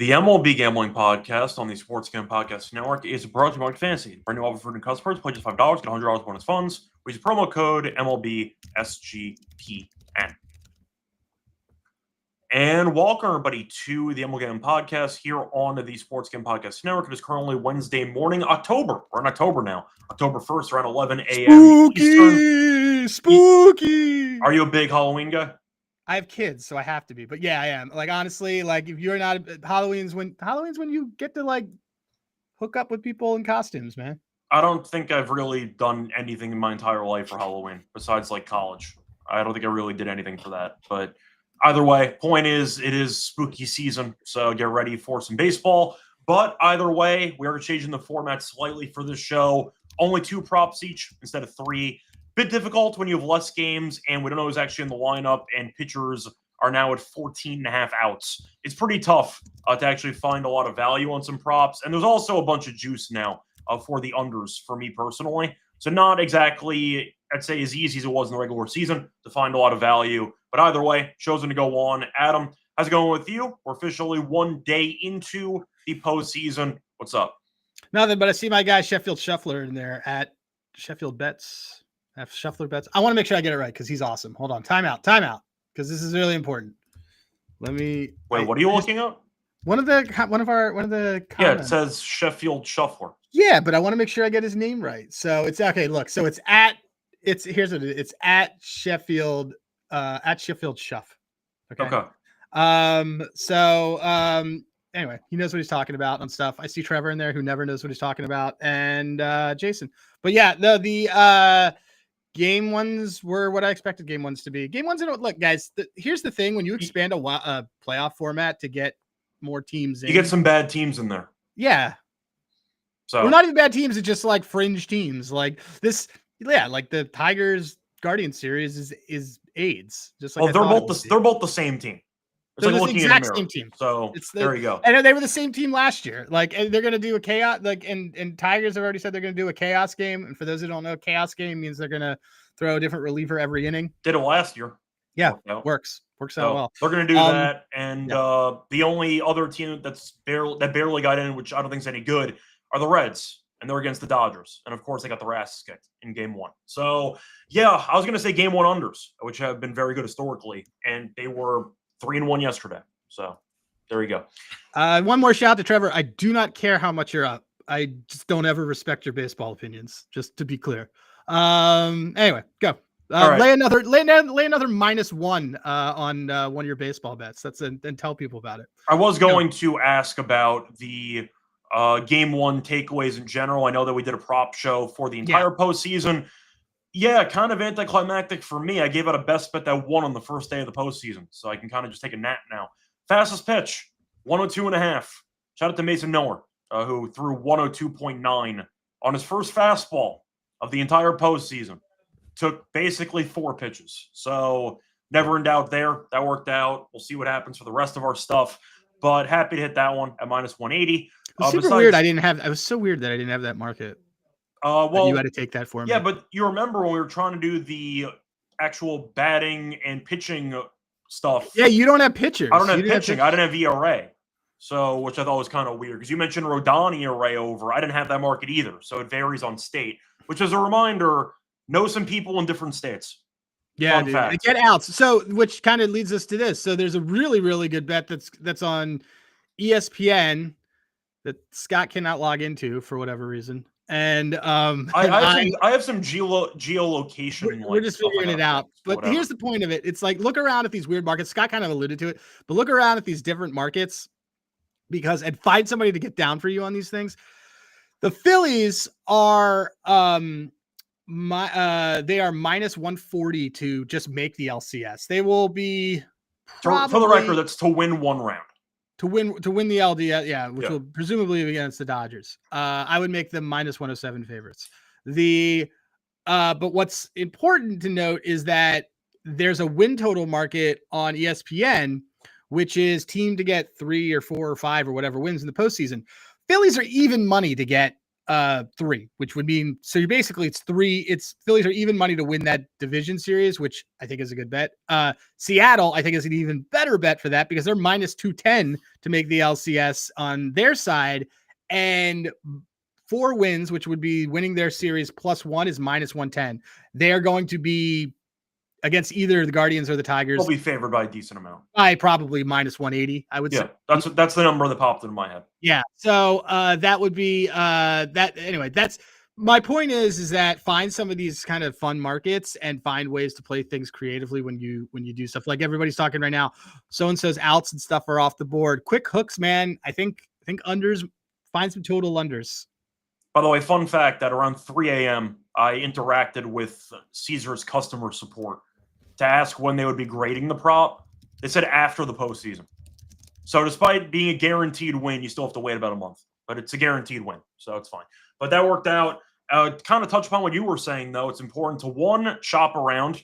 The MLB Gambling Podcast on the Sports Gambling Podcast Network is brought to you by Fantasy. Brand new offer for new customers. Play just $5, get $100 bonus funds. Use promo code MLB SGPN. And welcome, everybody, to the MLB Gambling Podcast here on the Sports Gambling Podcast Network. It is currently Wednesday morning, October. We're in October now. October 1st, around 11 a.m. Eastern. Spooky! Are you a big Halloween guy? I have kids, so I have to be. But yeah, I am. Like, honestly, like, if you're not, Halloween's when you get to, like, hook up with people in costumes, man. I don't think I've really done anything in my entire life for Halloween besides, like, college. I don't think I really did anything for that. But either way, point is, it is spooky season, so get ready for some baseball. But either way, we are changing the format slightly for this show. Only 2 props each instead of 3. Bit difficult when you have less games and we don't know who's actually in the lineup and pitchers are now at 14.5 outs. It's pretty tough to actually find a lot of value on some props. And there's also a bunch of juice now for the unders for me personally. So not exactly, I'd say, as easy as it was in the regular season to find a lot of value. But either way, show's going to go on. Adam, how's it going with you? We're officially 1 day into the postseason. What's up? Nothing, but I see my guy Sheffield Shuffler in there at Sheffield Bets. Shuffler Bets. I want to make sure I get it right because he's awesome. Hold on. Time out. Because this is really important. Let me wait. What are you looking at? One of the comments. Yeah, it says Sheffield Shuffler. Yeah, but I want to make sure I get his name right. So it's okay. Look, so here's what it is. It's at Sheffield Shuff. Okay. Anyway, he knows what he's talking about and stuff. I see Trevor in there who never knows what he's talking about, and Jason. But yeah, the game ones were what I expected game ones to be. Game ones, look, guys, here's the thing. When you expand a playoff format to get more teams in, you get some bad teams in there. Yeah. So we're not even bad teams. It's just like fringe teams like this. Yeah. Like the Tigers Guardian series is AIDS. Just like, they're both the same team. It's they're like the exact same team. So there you go. And they were the same team last year. Like, and they're going to do a chaos. Like, and Tigers have already said they're going to do a chaos game. And for those who don't know, chaos game means they're going to throw a different reliever every inning. Did it last year. Yeah, works out well. They're going to do that. And the only other team that barely got in, which I don't think is any good, are the Reds. And they're against the Dodgers. And of course, they got their asses kicked in game 1. So yeah, I was going to say game 1 unders, which have been very good historically. And they were 3-1 yesterday. So there you go. One more shout out to Trevor. I do not care how much you're up. I just don't ever respect your baseball opinions, just to be clear. Anyway, go. Right. Lay another -1 on one of your baseball bets. And tell people about it. I was going to ask about the game 1 takeaways in general. I know that we did a prop show for the entire postseason. Yeah, kind of anticlimactic for me. I gave out a best bet that won on the first day of the postseason, so I can kind of just take a nap now. Fastest pitch, 102.5. Shout out to Mason Miller, who threw 102.9 on his first fastball of the entire postseason. Took basically 4 pitches. So never in doubt there. That worked out. We'll see what happens for the rest of our stuff. But happy to hit that one at -180. Super weird. I was so weird that I didn't have that market. Well, you had to take that for me. Yeah, but you remember when we were trying to do the actual batting and pitching stuff. Yeah, you don't have pitchers. I don't have pitching. I didn't have ERA. So, which I thought was kind of weird because you mentioned Rodon ERA over. I didn't have that market either. So it varies on state, which is a reminder, know some people in different states. Yeah, dude. Get outs. So, which kind of leads us to this. So there's a really, really good bet that's on ESPN that Scott cannot log into for whatever reason. And I have some geolocation. We're just figuring it out. But here's the point of it. It's like, look around at these weird markets. Scott kind of alluded to it, but look around at these different markets and find somebody to get down for you on these things. The Phillies are they are -140 to just make the LCS. They will be for the record, that's to win 1 round. To win the LDS, which will presumably be against the Dodgers. I would make them -107 favorites. But what's important to note is that there's a win total market on ESPN, which is team to get 3 or 4 or 5 or whatever wins in the postseason. Phillies are even money to get 3, which would mean so you basically it's Phillies are even money to win that division series, which I think is a good bet. Seattle, I think, is an even better bet for that because they're minus 210 to make the LCS on their side, and 4 wins, which would be winning their series +1, is minus 110. They are going to be against either the Guardians or the Tigers. They'll be favored by a decent amount. By probably minus 180, I would say. Yeah, that's the number that popped into my head. Yeah. So that would be that anyway. That's my point is that find some of these kind of fun markets and find ways to play things creatively when you do stuff. Like everybody's talking right now. So and so's outs and stuff are off the board. Quick hooks, man. I think unders, find some total unders. By the way, fun fact that around 3 a.m. I interacted with Caesars customer support to ask when they would be grading the prop. They said after the postseason. So despite being a guaranteed win, you still have to wait about a month. But it's a guaranteed win, so it's fine. But that worked out. Kind of touch upon what you were saying, though. It's important to, 1, shop around.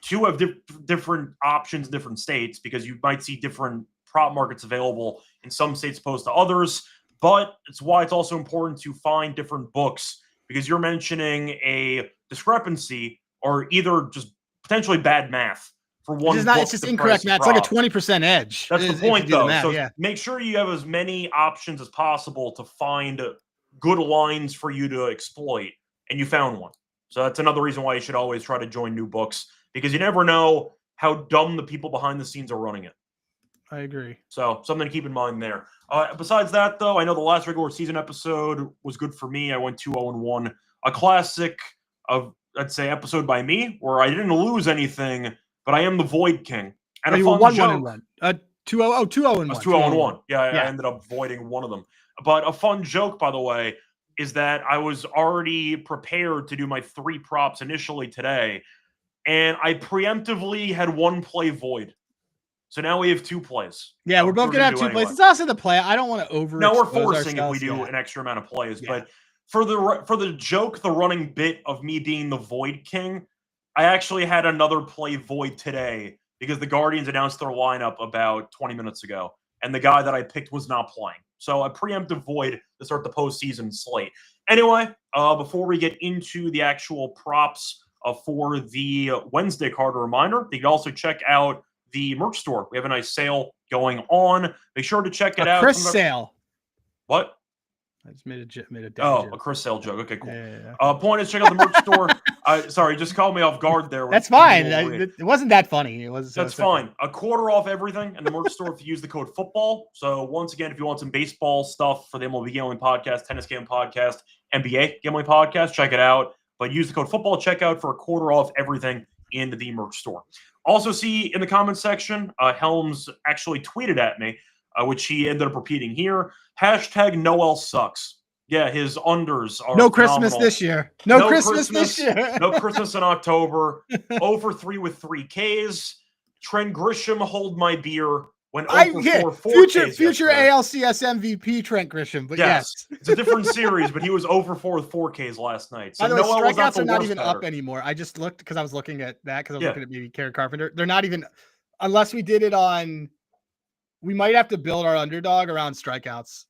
2, have different options in different states because you might see different prop markets available in some states opposed to others. But it's why it's also important to find different books because you're mentioning a discrepancy or either just potentially bad math for one. It's just incorrect math. It's like a 20% edge. That's the point, though. Math, so make sure you have as many options as possible to find good lines for you to exploit, and you found one. So that's another reason why you should always try to join new books because you never know how dumb the people behind the scenes are running it. I agree. So something to keep in mind there. Besides that, though, I know the last regular season episode was good for me. I went 2-0-1. A classic of, I'd say, episode by me where I didn't lose anything, but I am the Void King. And you were 1-1-1. 2-0-1. I was 2-0-1. Yeah, I ended up voiding one of them. But a fun joke, by the way, is that I was already prepared to do my 3 props initially today, and I preemptively had 1 play void. So now we have 2 plays. Yeah, we're both going to have 2 plays. It's also the play. I don't want to over. No, we're forcing if we do an extra amount of plays. Yeah. But for the joke, the running bit of me being the Void King, I actually had another play void today because the Guardians announced their lineup about 20 minutes ago, and the guy that I picked was not playing. So a preemptive void to start the postseason slate. Anyway, before we get into the actual props for the Wednesday card, a reminder, you can also check out the merch store. We have a nice sale going on. Make sure to check it out. Chris sale. What? I just made a joke. A Chris sale joke. Okay, cool. Yeah. Point is, check out the merch store. Sorry, just caught me off guard there. That's fine. It wasn't that funny. That's fine. A quarter off everything in the merch store if you use the code football. So once again, if you want some baseball stuff for the MLB Gambling Podcast, Tennis Gambling Podcast, NBA Gambling Podcast, check it out. But use the code football checkout for a quarter off everything in the merch store. Also see in the comments section, Helms actually tweeted at me, which he ended up repeating here. # Noel sucks. Yeah, his unders are no phenomenal. Christmas this year. No Christmas this year. No Christmas in October. 0-for-3 with 3 Ks. Trent Grisham, hold my beer. Went 0-for-4, 4 Ks future ALCS MVP Trent Grisham. But yes. It's a different series, but he was 0-for-4 with 4 Ks last night. So by the way, Noel strikeouts are not even batter. up anymore. I just looked because I was looking at that because I was looking at maybe Kerry Carpenter. They're not even, unless we did it on, we might have to build our underdog around strikeouts.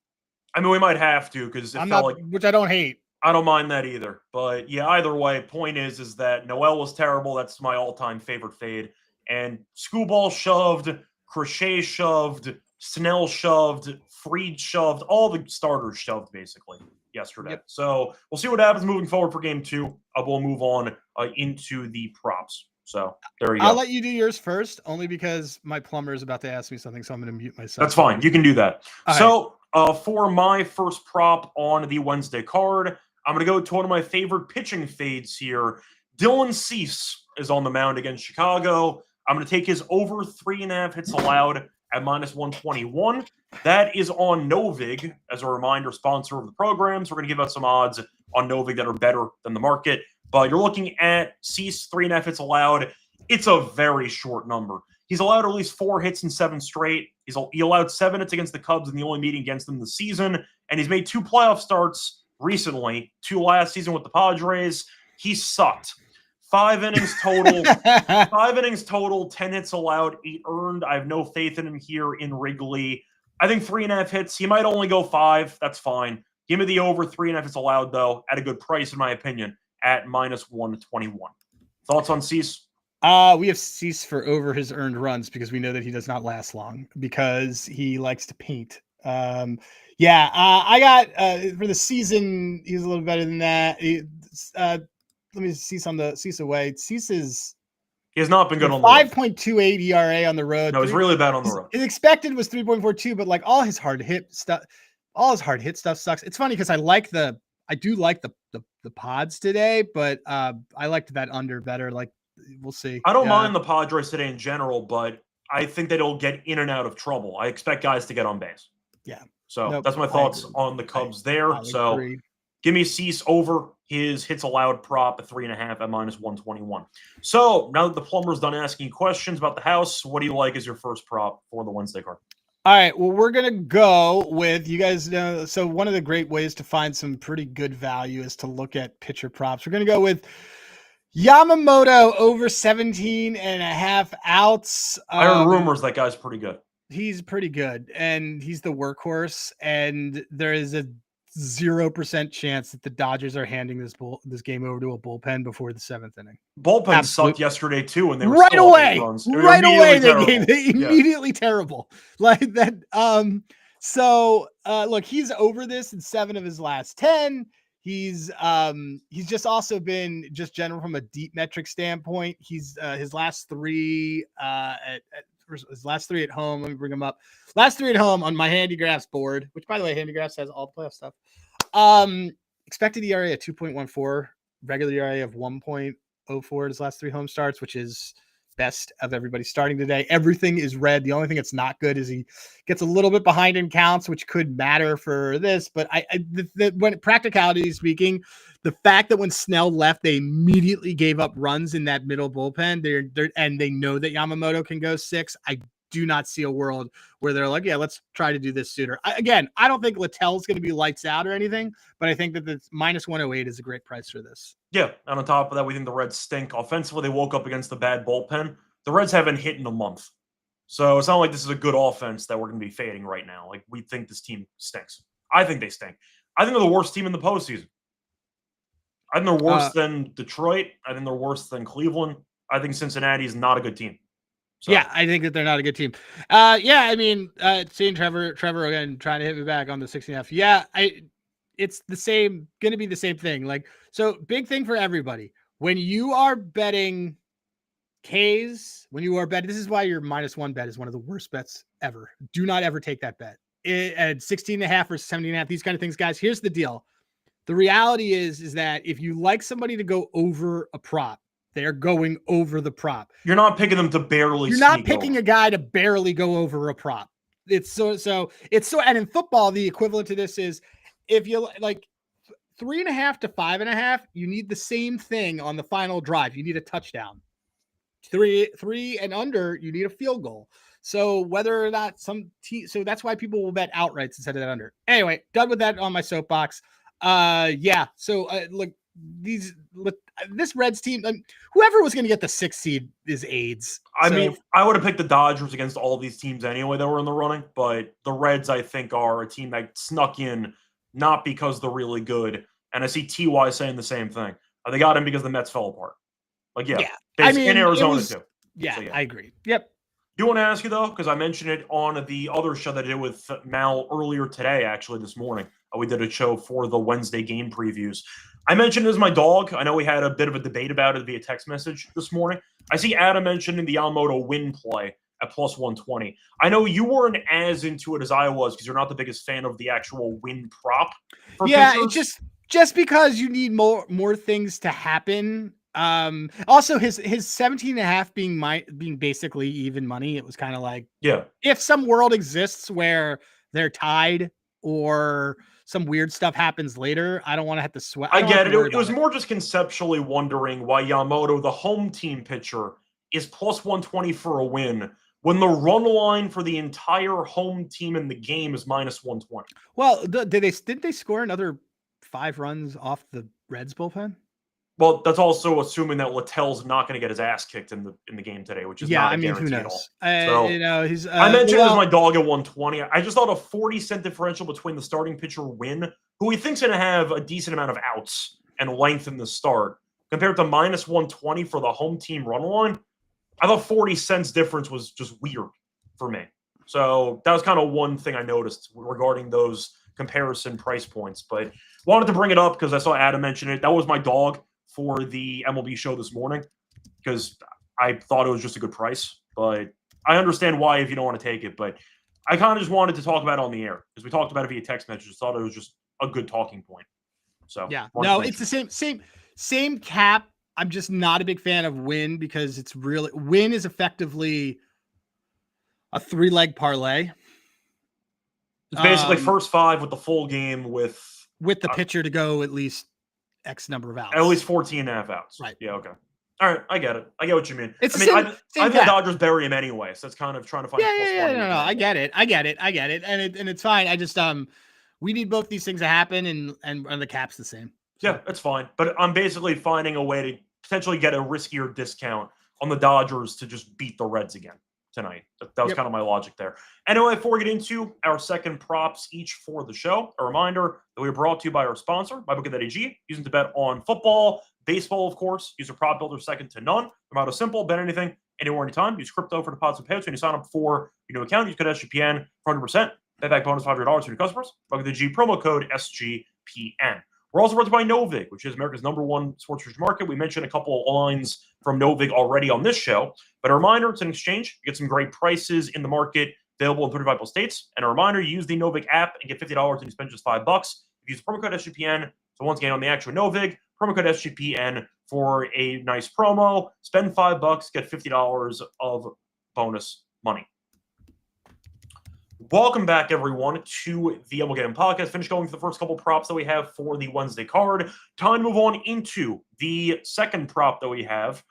I mean, we might have to because which I don't hate. I don't mind that either. But yeah, either way, point is that Noel was terrible. That's my all-time favorite fade. And Schoolball shoved, Crochet shoved, Snell shoved, Fried shoved, all the starters shoved basically yesterday. Yep. So we'll see what happens moving forward for game 2. We'll move on into the props. So there you go. I'll let you do yours first, only because my plumber is about to ask me something, so I'm going to mute myself. That's fine. You can do that. So for my first prop on the Wednesday card, I'm going to go to one of my favorite pitching fades here. Dylan Cease is on the mound against Chicago. I'm going to take his over 3.5 hits allowed at -121. That is on Novig. As a reminder, sponsor of the program. So we're going to give out some odds on Novig that are better than the market. But you're looking at Cease 3.5 hits allowed. It's a very short number. He's allowed at least 4 hits in 7 straight. He allowed 7 hits against the Cubs in the only meeting against them this season. And he's made 2 playoff starts recently, 2 last season with the Padres. He sucked. 5 innings total. 5 innings total, 10 hits allowed, 8 earned. I have no faith in him here in Wrigley. I think 3.5 hits. He might only go 5. That's fine. Give me the over 3.5 if it's allowed, though, at a good price, in my opinion, at -121. Thoughts on Cease? We have Cease for over his earned runs because we know that he does not last long because he likes to paint. I got for the season, he's a little better than that. Let me see on the Cease away. Cease is he has not been good on the road. 5.28 ERA on the road. No, he's really bad on the road. His expected was 3.42, but like all his hard hit stuff sucks. It's funny because I do like the pods today, but I liked that under better. Like we'll see. I don't mind the Padres today in general, but I think they'll get in and out of trouble. I expect guys to get on base. Yeah. So that's my thoughts on the Cubs there. So give me Cease over his hits allowed prop at 3.5 at -121. So now that the plumber's done asking questions about the house, what do you like as your first prop for the Wednesday card? All right. Well, we're going to go with, you guys know, so one of the great ways to find some pretty good value is to look at pitcher props. We're going to go with Yamamoto over 17.5 outs. I heard rumors that guy's pretty good. He's pretty good, and he's the workhorse, and there is a 0% chance that the Dodgers are handing this game over to a bullpen before the 7th inning. Bullpen sucked yesterday too, and they were right still away. Runs. Right away, they yeah. immediately terrible like that. So look, he's over this in 7 of his last 10. He's just also been just general from a deep metric standpoint. He's his last 3 his last 3 at home. Let me bring him up. Last 3 at home on my Handigraphs board, which by the way, Handigraphs has all the playoff stuff. Expected ERA at 2.14, regular ERA of 1.04 his last 3 home starts, which is best of everybody starting today. Everything is red. The only thing that's not good is he gets a little bit behind in counts, which could matter for this. But when practicality speaking, the fact that when Snell left, they immediately gave up runs in that middle bullpen. And they know that Yamamoto can go 6. I do not see a world where they're like, yeah, let's try to do this sooner. I don't think Littell's going to be lights out or anything, but I think that the -108 is a great price for this. Yeah, and on top of that, we think the Reds stink. Offensively, they woke up against the bad bullpen. The Reds haven't hit in a month. So it's not like this is a good offense that we're going to be fading right now. Like, we think this team stinks. I think they stink. I think they're the worst team in the postseason. I think they're worse than Detroit. I think they're worse than Cleveland. I think Cincinnati is not a good team. So. Yeah, I think that they're not a good team. Seeing Trevor again trying to hit me back on the 16.5. Yeah, it's the same, going to be the same thing. Like, so big thing for everybody. When you are betting Ks, this is why your -1 bet is one of the worst bets ever. Do not ever take that bet. At 16.5 versus 17.5, these kind of things, guys, here's the deal. The reality is that if you like somebody to go over a prop, they're going over the prop. You're not picking them to barely. You're not picking a guy to barely go over a prop. It's and in football, the equivalent to this is if you like 3.5 to 5.5, you need the same thing on the final drive. You need a touchdown. 3 and under, you need a field goal. So whether or not so that's why people will bet outrights instead of that under. Anyway, done with that on my soapbox. Look, this Reds team, whoever was going to get the 6th seed is AIDS. I mean, I would have picked the Dodgers against all these teams anyway that were in the running, but the Reds, I think, are a team that snuck in not because they're really good. And I see TY saying the same thing. They got him because the Mets fell apart. Like, yeah. I mean, in Arizona too. Yeah, so, I agree. Yep. Do you want to ask you, though, because I mentioned it on the other show that I did with Mal earlier today, actually, this morning. We did a show for the Wednesday game previews. I mentioned it as my dog. I know we had a bit of a debate about it via text message this morning. I see Adam mentioning the Yamamoto win play at +120. I know you weren't as into it as I was because you're not the biggest fan of the actual win prop. It's just because you need more things to happen. Also his 17.5 being basically even money. It was kind of like, yeah, if some world exists where they're tied or some weird stuff happens later, I don't want to have to sweat. I get it. It was more just conceptually wondering why Yamamoto, the home team pitcher, is +120 for a win when the run line for the entire home team in the game is -120. Well, did they score another 5 runs off the Reds bullpen? Well, that's also assuming that Littell's not going to get his ass kicked in the game today, which is not a guarantee at all. So he's. I mentioned it as my dog at 120. I just thought a 40-cent differential between the starting pitcher Wynn, who he thinks going to have a decent amount of outs and length in the start, compared to minus 120 for the home team run line. I thought 40 cents difference was just weird for me. So that was kind of one thing I noticed regarding those comparison price points. But wanted to bring it up because I saw Adam mention it. That was my dog for the MLB show this morning because I thought it was just a good price. But I understand why if you don't want to take it. But I kind of just wanted to talk about it on the air because we talked about it via text messages. Thought it was just a good talking point. So yeah, no, it's the same cap. I'm just not a big fan of Wynn because it's really Wynn is effectively a 3-leg parlay. It's basically first 5 with the full game with the pitcher to go at least X number of outs. At least 14.5 outs. Right. Yeah, okay. All right, I get it. I get what you mean. It's I think the Dodgers bury him anyway, so it's kind of trying to find no, I get it. And it's fine. I just we need both these things to happen and the cap's the same. So. Yeah, it's fine. But I'm basically finding a way to potentially get a riskier discount on the Dodgers to just beat the Reds again tonight. That was kind of my logic there. Anyway, before we get into our second props each for the show, a reminder that we are brought to you by our sponsor, MyBookie.ag, using to bet on football, baseball, of course. Use a prop builder second to none. No matter simple, bet anything, anywhere, anytime. Use crypto for deposits and payouts when you sign up for your new account. Use code SGPN for 100%. Bet back bonus $500 to new customers. MyBookie.ag promo code SGPN. We're also brought to you by Novig, which is America's #1 sports research market. We mentioned a couple of lines from Novig already on this show. But a reminder, it's an exchange. You get some great prices in the market available in 35 plus states. And a reminder, you use the Novig app and get $50 and you spend just $5. If you use the promo code SGPN, so once again on the actual Novig, promo code SGPN for a nice promo. Spend $5, get $50 of bonus money. Welcome back, everyone, to the MLB Gambling Podcast. Finished going through the first couple props that we have for the Wednesday card. Time to move on into the second prop that we have.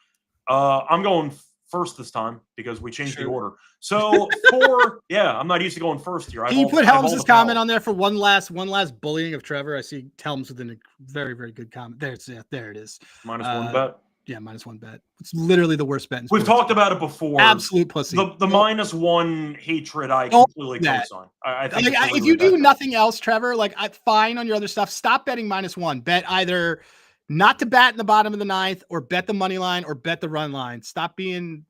I'm going first this time because we changed the order. So I'm not used to going first here. Can you put Helms' comment on there for one last bullying of Trevor? I see Helms with a very, very good comment. There it is. -1 bet. Yeah, -1 bet. It's literally the worst bet in sports. We've talked about it before. Absolute pussy. The -1 hatred I completely co-sign. I think if you do nothing else, Trevor, fine on your other stuff. Stop betting -1. Bet either not to bat in the bottom of the ninth, or bet the money line, or bet the run line. Stop giving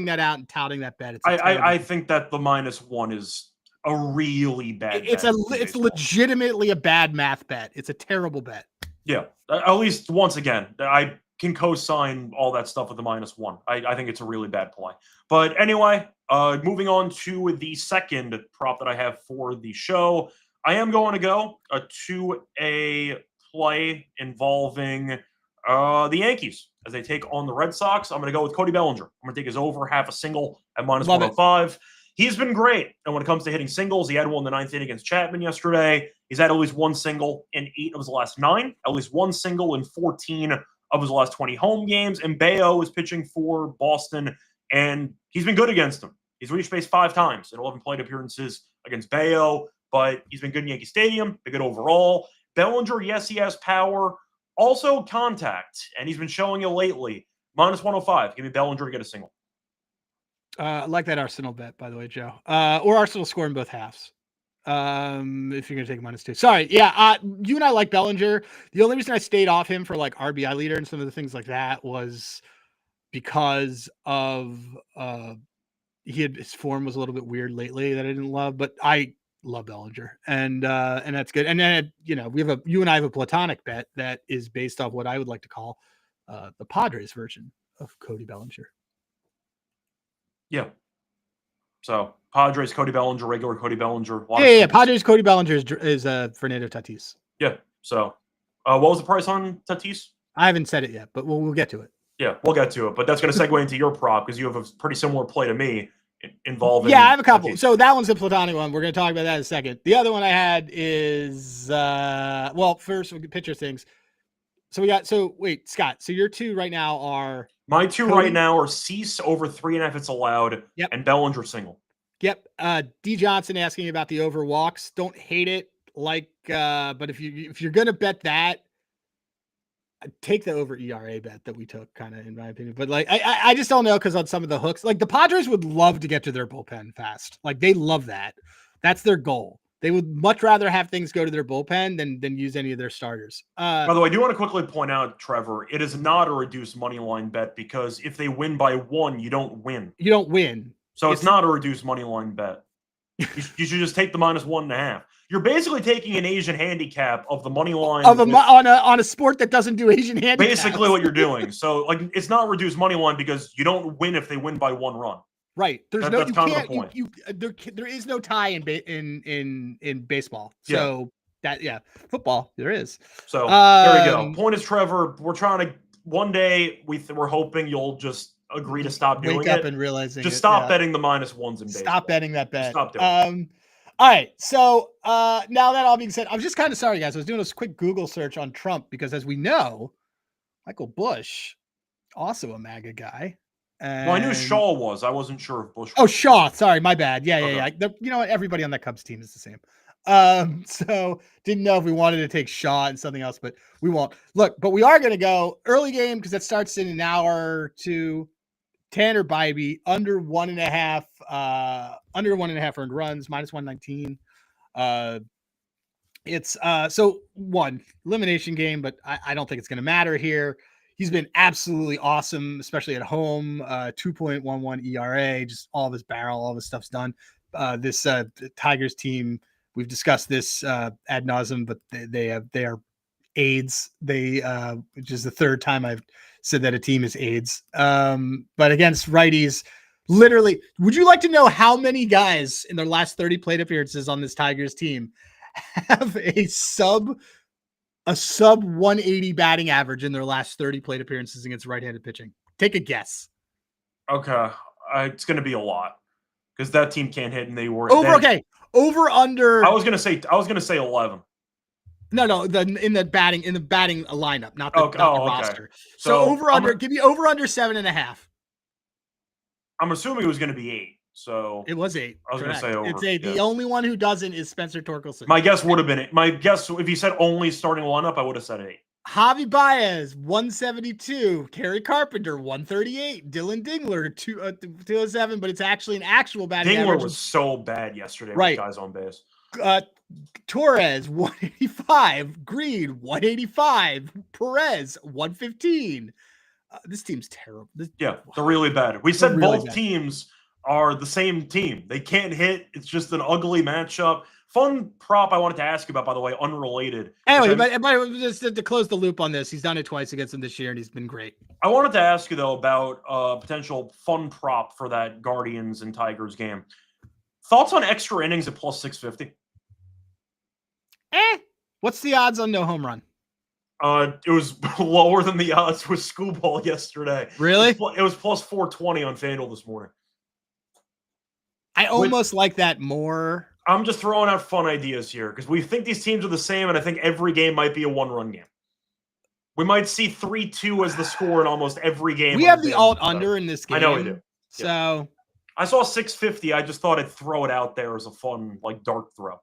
that out and touting that bet. I think that the -1 is a really bad. It's legitimately a bad math bet. It's a terrible bet. Yeah, at least once again, I can co-sign all that stuff with the -1. I think it's a really bad play. But anyway, moving on to the second prop that I have for the show, I am going to go to a play involving the Yankees as they take on the Red Sox. I'm going to go with Cody Bellinger. I'm going to take his over half a single at -105. He's been great. And when it comes to hitting singles, he had one in the 9th inning against Chapman yesterday. He's had at least one single in 8 of his last 9, at least one single in 14 of his last 20 home games. And Bayo is pitching for Boston, and he's been good against him. He's reached base 5 times in 11 plate appearances against Bayo, but he's been good in Yankee Stadium, been good overall. Bellinger, yes, he has power, also contact, and he's been showing it lately. -105. Give me Bellinger to get a single. I like that Arsenal bet, by the way, Joe. Or Arsenal score in both halves. If you're gonna take -2. Sorry, yeah. You and I like Bellinger. The only reason I stayed off him for RBI leader and some of the things like that was because of his form was a little bit weird lately that I didn't love, but I love Bellinger, and that's good. And then you and I have a platonic bet that is based off what I would like to call the Padres version of Cody Bellinger. Yeah. So Padres, Cody Bellinger, regular Cody Bellinger. Yeah. Padres, Cody Bellinger is Fernando Tatis. Yeah. So what was the price on Tatis? I haven't said it yet, but we'll get to it. Yeah, we'll get to it. But that's going to segue into your prop because you have a pretty similar play to me involving. Yeah, I have a couple. Tatis. So that one's a platonic one. We're going to talk about that in a second. The other one I had is first we can pitcher things. Wait, Scott. So your two right now are my two Cody? Right now are Cease over 3.5 it's allowed, and Bellinger single. Yep. D Johnson asking about the over walks. Don't hate it. But if you're gonna bet that, take the over ERA bet that we took, kind of, in my opinion. But like, I just don't know, because on some of the hooks, like the Padres would love to get to their bullpen fast. Like they love that. That's their goal. They would much rather have things go to their bullpen than use any of their starters. By the way, I do want to quickly point out, Trevor, it is not a reduced money line bet, because if they win by 1, you don't win. You don't win. So it's not a reduced money line bet. You should just take the -1.5. You're basically taking an Asian handicap of the money line on a sport that doesn't do Asian handicaps. Basically what you're doing. So like, it's not reduced money line because you don't win if they win by 1 run. Right. There's that's you kind can't, of the point. There is no tie in baseball. So football there is. So there we go. Point is, Trevor, we're trying to, one day we're hoping you'll just agree to stop doing it. Wake up and realizing just stop betting the -1s in baseball. Stop betting that bet. Just stop doing it. All right. So now that all being said, I'm just kind of sorry, guys. I was doing a quick Google search on Trump because, as we know, Michael Bush, also a MAGA guy. Well, I knew Shaw was. I wasn't sure if Bush was. Oh, Shaw. Sorry, my bad. Yeah. You know what? Everybody on that Cubs team is the same. So didn't know if we wanted to take Shaw and something else, but we won't. Look, but we are going to go early game because that starts in an hour or two. Tanner Bybee under 1.5 earned runs, -119. It's so one elimination game, but I don't think it's going to matter here. He's been absolutely awesome, especially at home. 2.11 ERA, just all of his barrel, all of his stuff's done. This Tigers team, we've discussed this ad nauseum, but they are AIDS. Which is the third time I've said that a team is AIDS. But against righties, literally, would you like to know how many guys in their last 30 plate appearances on this Tigers team have a sub 180 batting average in their last 30 plate appearances against right-handed pitching? Take a guess. Okay. It's going to be a lot because that team can't hit, and they were over under. I was going to say 11. No, in the batting lineup, not the roster. So over under, give me over under 7.5. I'm assuming it was going to be 8. So it was 8. I was going to say over. It's 8. The only one who doesn't is Spencer Torkelson. My guess would have been it. My guess, if you said only starting lineup, I would have said 8. Javi Baez 172, Kerry Carpenter 138, Dylan Dingler 207, but it's actually an actual batting average. Dingler was so bad yesterday with guys on base. Torres 185, Green 185, Perez 115. This team's terrible. They're really bad. We said both teams are the same team. They can't hit. It's just an ugly matchup. Fun prop I wanted to ask you about, by the way, unrelated. Anyway, but just to close the loop on this, he's done it twice against them this year, and he's been great. I wanted to ask you, though, about potential fun prop for that Guardians and Tigers game. Thoughts on extra innings at plus 650? What's the odds on no home run? It was lower than the odds with Scooball yesterday. Really? It was plus 420 on FanDuel this morning. I almost like that more. I'm just throwing out fun ideas here because we think these teams are the same, and I think every game might be a one-run game. We might see 3-2 as the score in almost every game. We have the alt-under in this game. I know we do. So I saw 650. I just thought I'd throw it out there as a fun, dart throw.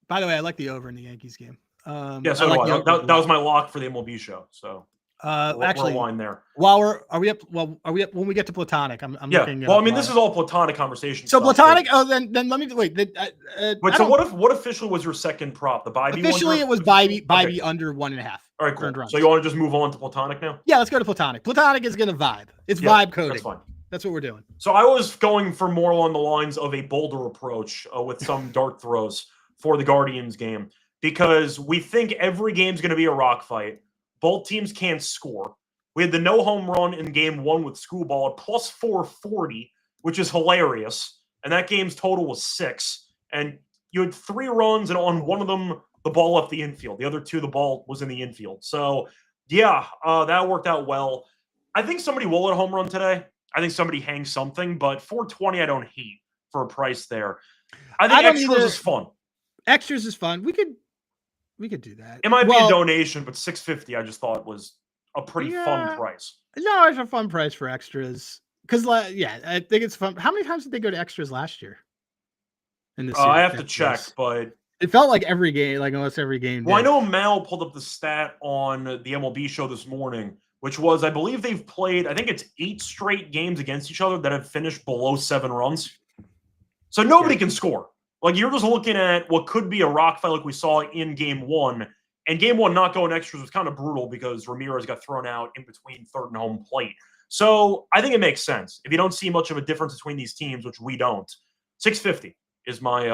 By the way, I like the over in the Yankees game. So do I. That was my lock for the MLB show. So actually, we're there. Are we up when we get to Platonic? I'm looking. Well, I mean, this is all Platonic conversation. So Platonic. Then let me wait. Wait. So what officially was your second prop? The Bybee. Officially, it was Bybee under 1.5. All right, cool. So you want to just move on to Platonic now? Yeah, let's go to Platonic. Platonic is going to vibe. It's vibe coding. That's fine. That's what we're doing. So I was going for more along the lines of a bolder approach with some dart throws for the Guardians game, because we think every game's going to be a rock fight. Both teams can't score. We had the no home run in game 1 with Scooball at plus 440, which is hilarious. And that game's total was 6. And you had 3 runs, and on one of them, the ball left the infield. The other 2, the ball was in the infield. So, that worked out well. I think somebody will hit a home run today. I think somebody hangs something, but 420 I don't hate for a price there. I think extras is fun. Extras is fun. We could do that. It might be a donation, but 650 I just thought was a pretty fun price. No, it's a fun price for extras. Because I think it's fun. How many times did they go to extras last year? In this I have to check, but It felt like every game, like almost every game. Well, I did. know Mal pulled up the stat on the MLB show this morning, which was, I believe they've played, I think it's 8 straight games against each other that have finished below 7 runs. So nobody can score. Like, you're just looking at what could be a rock fight like we saw in game 1. And game 1 not going extras was kind of brutal because Ramirez got thrown out in between third and home plate. So I think it makes sense. If you don't see much of a difference between these teams, which we don't, 650 is my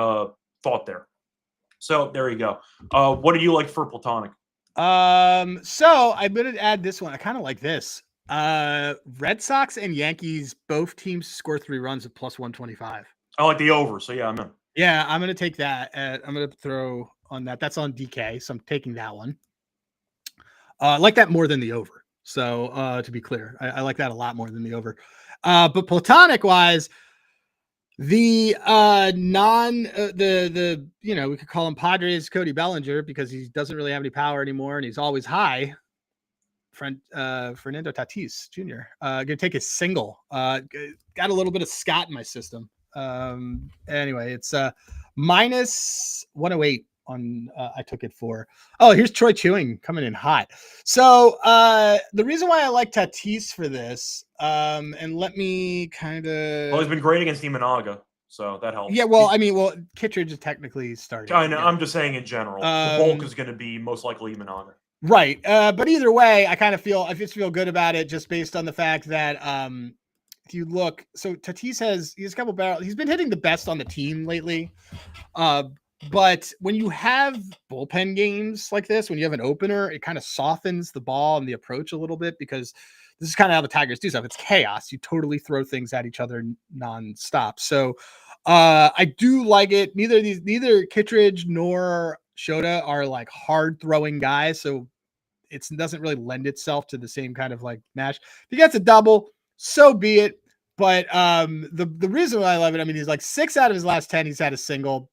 thought there. So there you go. What do you like for Platonic? So I'm going to add this one. I kind of like this. Red Sox and Yankees, both teams score 3 runs at plus 125. I like the over. So yeah, I'm in. Yeah, I'm going to take that. I'm going to throw on that. That's on DK. So I'm taking that one. I like that more than the over. So to be clear, I like that a lot more than the over. But Platonic wise, the we could call him Padres Cody Bellinger because he doesn't really have any power anymore and he's always high. Fernando Tatis Jr. Gonna take a single. Got a little bit of Scott in my system. Anyway, it's minus 108 on I took it for. Oh, here's Troy Chewing coming in hot. So the reason why I like Tatis for this, and let me kind of. Well, he's been great against Imanaga, so that helps. Yeah, well, I mean, Kittredge is technically starting. I know. Yeah. I'm just saying in general, the bulk is going to be most likely Imanaga. Right. But either way, I just feel good about it just based on the fact that if you look, so Tatis has a couple barrels. He's been hitting the best on the team lately. But when you have bullpen games like this, when you have an opener, it kind of softens the ball and the approach a little bit because this is kind of how the Tigers do stuff. It's chaos. You totally throw things at each other nonstop. So I do like it. Neither Kittredge nor Shota are like hard throwing guys. So it doesn't really lend itself to the same kind of like mash. If he gets a double, so be it. But the reason why I love it, I mean, he's like 6 out of his last 10, he's had a single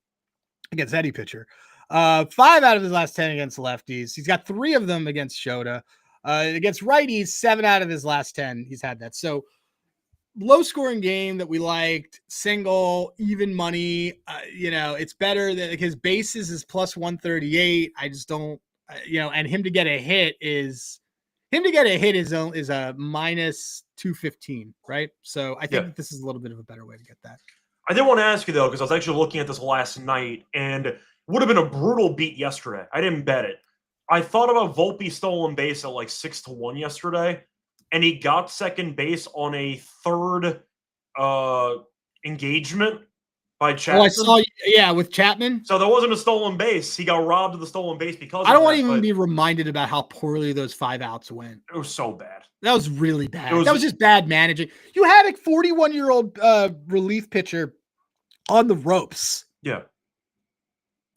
against any pitcher. 5 out of his last 10 against lefties. He's got 3 of them against Shota. Against righties, 7 out of his last 10, he's had that. So low scoring game that we liked, single, even money. It's better that his bases is plus 138. I just don't, and him to get a hit is a minus 215, right? So I think this is a little bit of a better way to get that. I did want to ask you, though, because I was actually looking at this last night, and it would have been a brutal beat yesterday. I didn't bet it. I thought about Volpe stolen base at like 6-1 yesterday, and he got second base on a third engagement by Chapman. Oh, I saw, with Chapman. So there wasn't a stolen base. He got robbed of the stolen base because I don't want to even be reminded about how poorly those 5 outs went. It was so bad. That was really bad. That was just bad managing. You had a 41-year-old relief pitcher on the ropes. Yeah.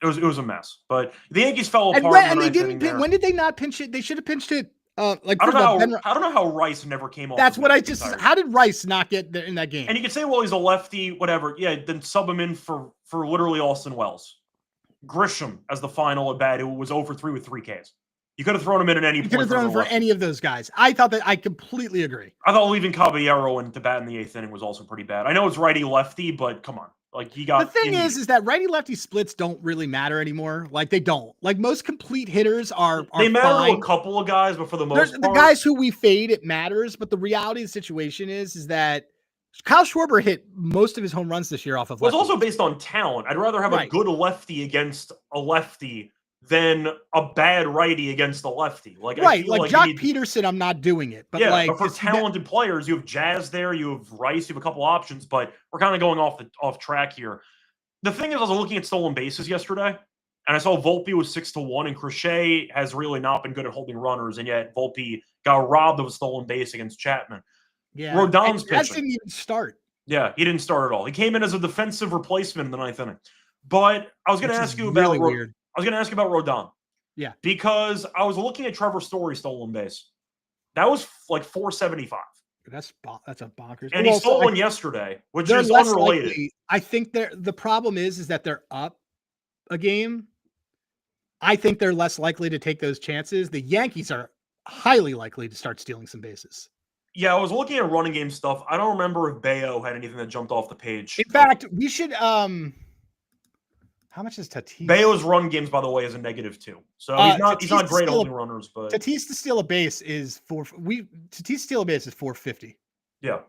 It was a mess. But the Yankees fell apart. And they didn't. When did they not pinch it? They should have pinched it. I don't know how Rice never came off. That's what I just. How did Rice not get there in that game? And you could say, well, he's a lefty, whatever. Yeah, then sub him in for literally Austin Wells. Grisham as the final at bat, who was 0-3 with 3 Ks. You could have thrown him in at any point. You could have thrown him for any of those guys. I completely agree. I thought leaving Caballero in to bat in the 8th inning was also pretty bad. I know it's righty lefty, but come on. Like he got. The thing is that righty lefty splits don't really matter anymore. Like they don't. Like most complete hitters are they matter fine. to a couple of guys, but for the most part, the guys who we fade, it matters. But the reality of the situation is that Kyle Schwarber hit most of his home runs this year off of. Well, it's also based on talent. I'd rather have a good lefty against a lefty than a bad righty against a lefty. Like Jock Peterson, I'm not doing it. But but for talented players, you have Jazz there, you have Rice, you have a couple options, but we're kind of going off track here. The thing is, I was looking at stolen bases yesterday, and I saw Volpe was 6-1, and Crochet has really not been good at holding runners, and yet Volpe got robbed of a stolen base against Chapman. Yeah, Rodon's pitching. That didn't even start. Yeah, he didn't start at all. He came in as a defensive replacement in the 9th inning. But I was going to ask you about really weird. I was going to ask you about Rodon. Yeah. Because I was looking at Trevor Story's stolen base. That was like 475. That's a bonkers. And he stole one yesterday, which is unrelated. Likely, I think the problem is that they're up a game. I think they're less likely to take those chances. The Yankees are highly likely to start stealing some bases. Yeah, I was looking at running game stuff. I don't remember if Bayo had anything that jumped off the page. In fact, we should how How much is Tatis? Bayo's run games, by the way, is a -2. So he's not great at holding runners, but Tatis to steal a base is Tatis to steal a base is 450. Yeah.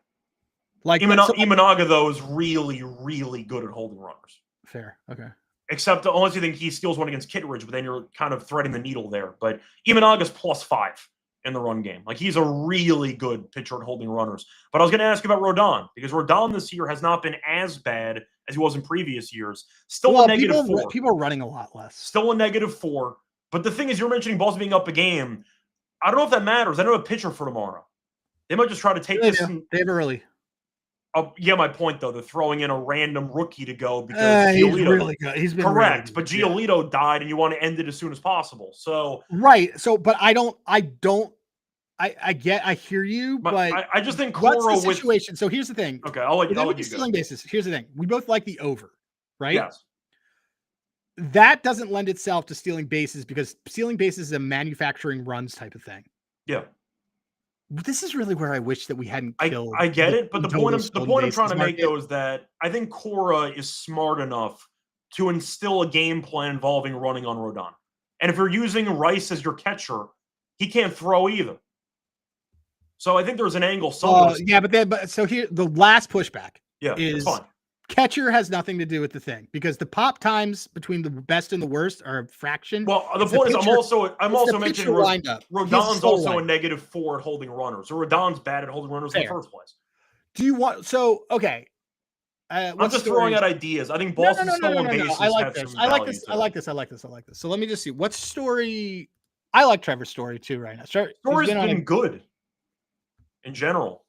Like Imanaga, though, is really, really good at holding runners. Fair. Okay. Except unless you think he steals one against Kittredge, but then you're kind of threading the needle there. But Imanaga's +5 in the run game. Like, he's a really good pitcher at holding runners. But I was going to ask you about Rodon, because Rodon this year has not been as bad as he was in previous years. Still a -4. People are running a lot less. Still a -4. But the thing is, you're mentioning balls being up a game. I don't know if that matters. I don't have a pitcher for tomorrow. They might just try to take this. They have early. Yeah, my point, though. They're throwing in a random rookie to go because he's really good. He's been correct. Really but Giolito died, and you want to end it as soon as possible. So right. So, but I hear you, but I just think what's Cora the situation? So here's the thing. Okay, I'll let you go. Stealing bases. Here's the thing. We both like the over, right? Yes. That doesn't lend itself to stealing bases because stealing bases is a manufacturing runs type of thing. Yeah. This is really where I wish that we hadn't killed. I get it, but the point I'm trying to make, though, is that I think Cora is smart enough to instill a game plan involving running on Rodon. And if you're using Rice as your catcher, he can't throw either. So I think there's an angle somewhere. Yeah, but so here the last pushback is fine. Catcher has nothing to do with the thing because the pop times between the best and the worst are a fraction. Well, the point is, I'm also mentioning Rodon's also a -4 at holding runners. So Rodon's bad at holding runners in the first place. Do you want okay? I'm just throwing out ideas. I think Boston's stolen bases. I like this. I like this. So let me just see what story. I like Trevor's story too right now. Story's been good in general.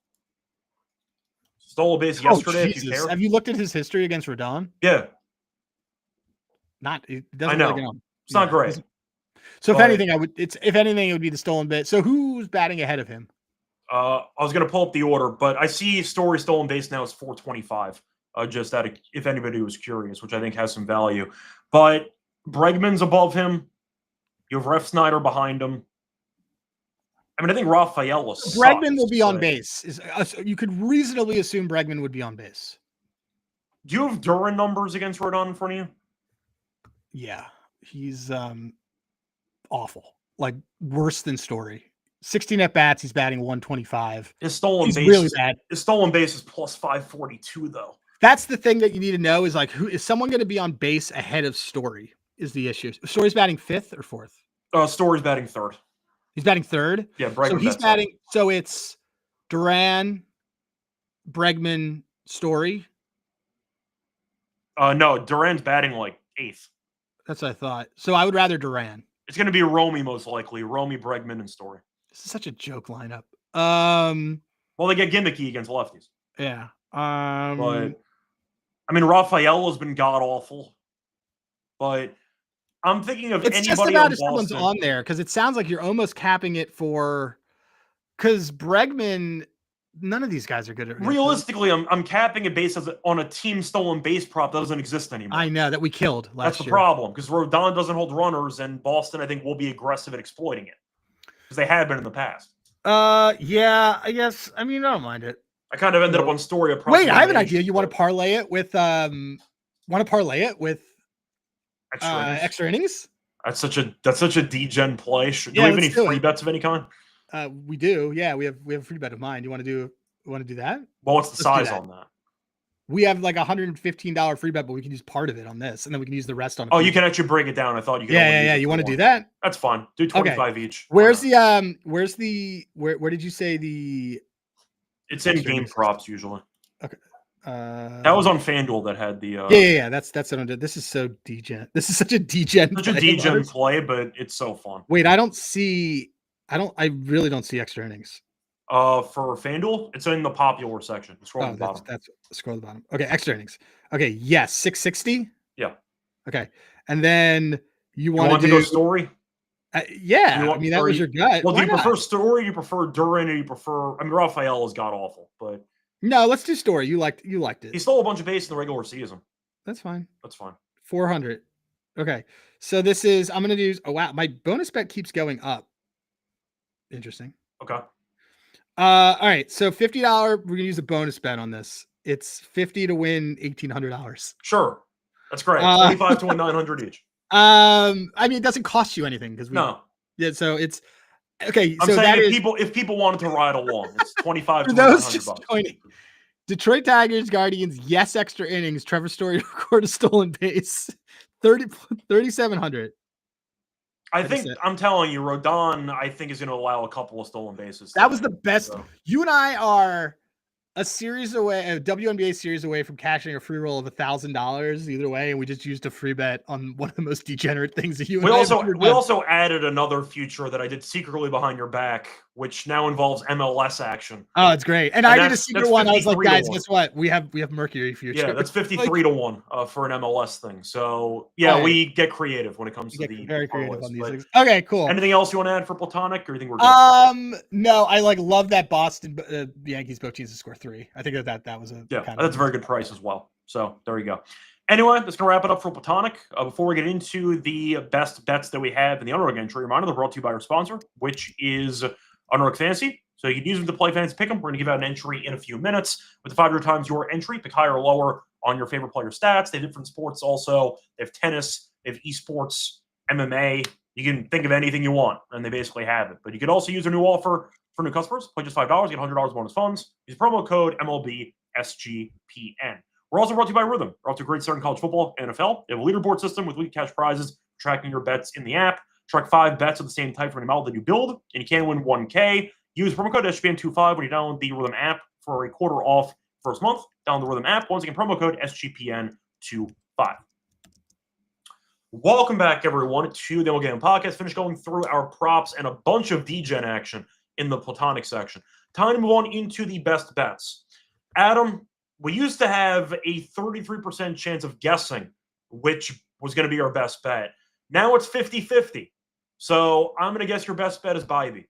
Stole a base yesterday. If you care. Have you looked at his history against Rodon? Yeah. It doesn't I know. Really it's not great. So if anything, it would be the stolen base. So who's batting ahead of him? I was going to pull up the order, but I see Story stolen base now is 425. Just out of, if anybody was curious, which I think has some value. But Bregman's above him. You have Ref Snyder behind him. I mean, I think Rafael is. Bregman will be on base. You could reasonably assume Bregman would be on base. Do you have Duran numbers against Rodon in front of you? Yeah, he's awful. Like worse than Story. 16 at bats, he's batting 125. His stolen base really bad. His stolen base is plus 542, though. That's the thing that you need to know is like, who is someone going to be on base ahead of Story? Is the issue? Story's batting 5th or 4th? Story's batting 3rd. He's batting 3rd. Yeah, Bregman. So he's batting. So it's Duran, Bregman, Story. No, Duran's batting like 8th. That's what I thought. So I would rather Duran. It's going to be Romy most likely. Romy, Bregman, and Story. This is such a joke lineup. Well, they get gimmicky against lefties. Yeah. But I mean, Rafael has been god awful. But I'm thinking of anybody just about on if someone's on there because it sounds like you're almost capping it for because Bregman. None of these guys are good at realistically. I'm capping it based on a team stolen base prop that doesn't exist anymore. I know that we killed last year. That's the problem because Rodon doesn't hold runners, and Boston I think will be aggressive at exploiting it because they have been in the past. Yeah, I guess. I mean, I don't mind it. I kind of ended up on Story. Wait, I have an idea. You want to parlay it with extra innings? That's such a degen play. Do we have any free bets of any kind? We do. Yeah, we have a free bet of mine. You want to do that? Well, what's the size on that? We have like $115 free bet, but we can use part of it on this, and then we can use the rest on. Oh, you can actually break it down. I thought you could. Yeah. You want to do that? That's fine. Do 25 each. Where did you say the? It's in game props usually. Okay. That was on FanDuel that had the. Yeah. That's what I'm doing. This is so degen. This is such a degen. Such a degen play, but it's so fun. Wait, I really don't see extra innings. For FanDuel, it's in the popular section. Scroll to the bottom. Scroll to the bottom. Okay, extra innings. Okay, yes, 660. Yeah. Okay, and then you want to go Story? Yeah, that was your gut. Well, do you prefer Story? You prefer Duran? Or you prefer? I mean, Rafael is god awful, but no, let's do Story. You liked it. He stole a bunch of base in the regular season. That's fine. 400. Okay, so this is I'm gonna do. Oh wow, my bonus bet keeps going up. Interesting. Okay. All right. So $50. We're gonna use a bonus bet on this. It's $50 to win $1,800. Sure. That's great. 25 to 900 each. I mean, it doesn't cost you anything because No. Yeah, so it's okay. I'm so saying that if people wanted to ride along, it's 25 for to those 900 just bucks. joining. Detroit Tigers, Guardians, yes, extra innings. Trevor Story record a stolen base. 3,700. I'm telling you, Rodon, I think is going to allow a couple of stolen bases. That was the best. So. You and I are a WNBA series away from cashing a free roll of $1,000 either way, and we just used a free bet on one of the most degenerate things that you and I have ever done. We also added another feature that I did secretly behind your back, which now involves MLS action. Oh, it's great. And I did a secret one. I was like, guys, guess what? We have Mercury future. Yeah, that's 53 to 1 for an MLS thing. So yeah, we get creative when it comes to the very creative on these things. Okay, cool. Anything else you want to add for Platonic, or you think we're good? No, I love that Boston Yankees both teams to score 3. I think that was that's a very good price as well. So there you go. Anyway, that's going to wrap it up for Platonic. Before we get into the best bets that we have in the Underdog entry, reminder, they're brought to you by our sponsor, which is Underdog Fantasy. So you can use them to play Fantasy Pick'em. We're going to give out an entry in a few minutes. With the 500 times your entry, pick higher or lower on your favorite player stats. They have different sports also. They have tennis, they have esports, MMA. You can think of anything you want, and they basically have it. But you could also use their new offer for new customers. Play just $5, get $100 bonus funds. Use promo code MLB SGPN. We're also brought to you by Rhythm. We're off to a great start in college football and NFL. They have a leaderboard system with weekly cash prizes, tracking your bets in the app. Track 5 bets of the same type for any model that you build, and you can win $1K. Use promo code SGPN25 when you download the Rhythm app for a quarter off first month. Download the Rhythm app. Once again, promo code SGPN25. Welcome back, everyone, to the MLB Gambling Podcast. Finish going through our props and a bunch of DGen action in the Platonic section. Time to move on into the best bets. Adam, we used to have a 33% chance of guessing which was going to be our best bet. Now it's 50-50. So I'm going to guess your best bet is Bybee.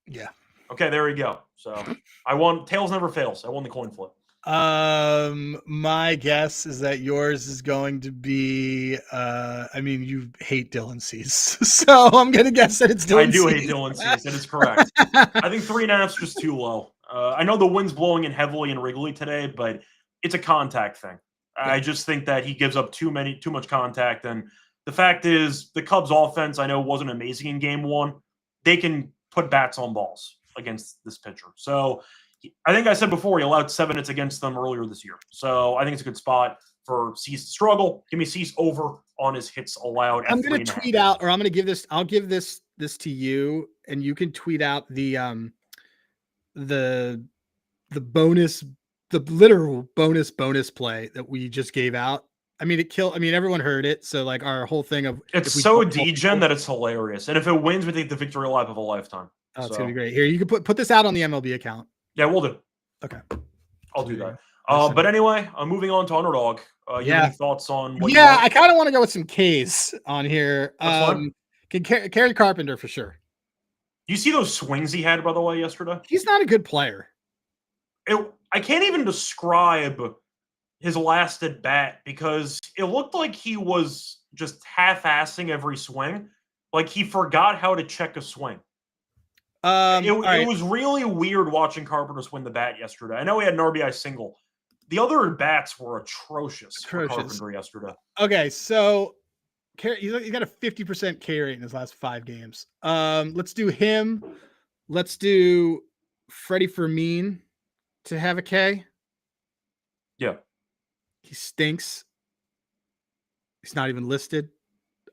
Yeah. Okay, there we go. So I won. Tails never fails. I won the coin flip. My guess is that yours is going to be I mean, you hate Dylan Cease, so I'm gonna guess that it's Dylan I do Cease. hate Dylan Cease, and it's correct. I think 3.5 is just too low. I know the wind's blowing in heavily in Wrigley today, but it's a contact thing. Yeah. I just think that he gives up too much contact, and the fact is the Cubs offense I know wasn't amazing in game 1. They can put bats on balls against this pitcher. So I think I said before he allowed 7 hits against them earlier this year. So I think it's a good spot for Cease to struggle. Give me Cease over on his hits allowed. I'm going to tweet out, or I'm going to give this. I'll give this to you, and you can tweet out the bonus, the literal bonus play that we just gave out. I mean, everyone heard it. So like our whole thing of it's so degen that it's hilarious. And if it wins, we take the victory lap of a lifetime. Oh, it's gonna be great. Here, you can put this out on the MLB account. Yeah, we'll do. Okay, I'll do that. But anyway, moving on to Underdog. You have any thoughts on what you want? I kind of want to go with some K's on here. Can Kerry Carpenter for sure. You see those swings he had, by the way, yesterday? He's not a good player. I can't even describe his last at bat because it looked like he was just half-assing every swing. Like he forgot how to check a swing. It was really weird watching Carpenter swing the bat yesterday. I know he had an RBI single. The other bats were atrocious. For Carpenter yesterday. Okay, so he got a 50% K rate in his last 5 games. Let's do him. Let's do Freddie Fermin to have a K. Yeah. He stinks. He's not even listed.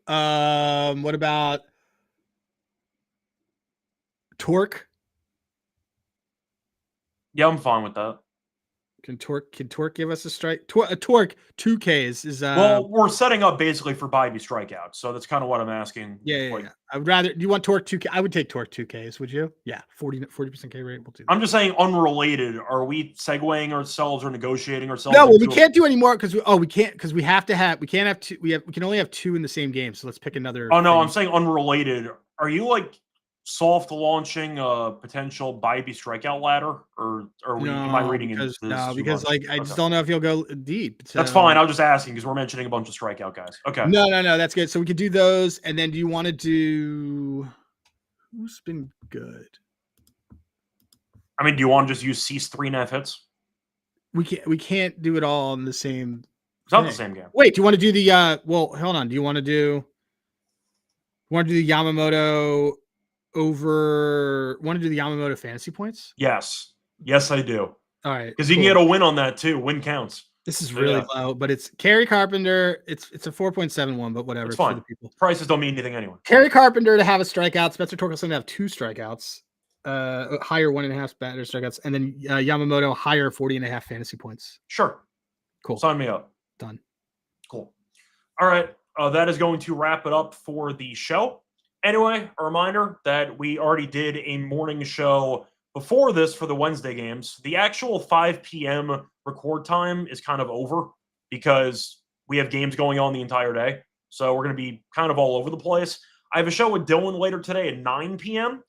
What about Torque? Yeah, I'm fine with that. Can Torque give us a strike? Torque 2Ks is well, we're setting up basically for Bybee strikeouts, so that's kind of what I'm asking. Yeah. I would rather. Do you want Torque 2K? I would take Torque 2Ks. Would you? Yeah, 40% K rate. We'll do that. I'm just saying, unrelated. Are we segueing ourselves or negotiating ourselves? No, well, we can't do any more because we can't because we have to have. We can't have two. We can only have 2 in the same game. So let's pick another. Oh no, thing. I'm saying unrelated. Are you like soft launching a potential Bybee strikeout ladder, or are we? Am I reading into this? No, because I just don't know if he'll go deep. So. That's fine. I was just asking because we're mentioning a bunch of strikeout guys. Okay. No, that's good. So we could do those, and then do you want to do? Who's been good? I mean, do you want to just use Cease 3.5 hits? We can't do it all in the same It's not Okay. the same game. Wait, do you want to do the well, hold on. Do you want to do the Yamamoto fantasy points? Yes. Yes, I do. All right. Because you can get a win on that too. Win counts. This is So, really yeah. low, but it's Kerry Carpenter. It's a 4.71, but whatever. It's For fine. the people. Prices don't mean anything anyway. Kerry Carpenter to have a strikeout. Spencer Torkelson to have 2 strikeouts. Higher 1.5 batter strikeouts, and then Yamamoto higher 40.5 fantasy points. Sure. Cool. Sign me up. Done. Cool. All right. That is going to wrap it up for the show. Anyway, a reminder that we already did a morning show before this for the Wednesday games. The actual 5 p.m. record time is kind of over because we have games going on the entire day. So we're going to be kind of all over the place. I have a show with Dylan later today at 9 p.m.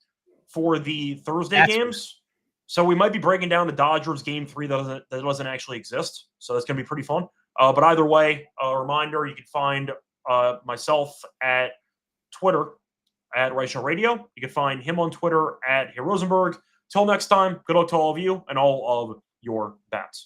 for the Thursday games. So we might be breaking down the Dodgers game 3 that doesn't actually exist. So that's going to be pretty fun. But either way, a reminder, you can find myself at Twitter at Reichel Radio. You can find him on Twitter at Rosenberg. Till next time, good luck to all of you and all of your bats.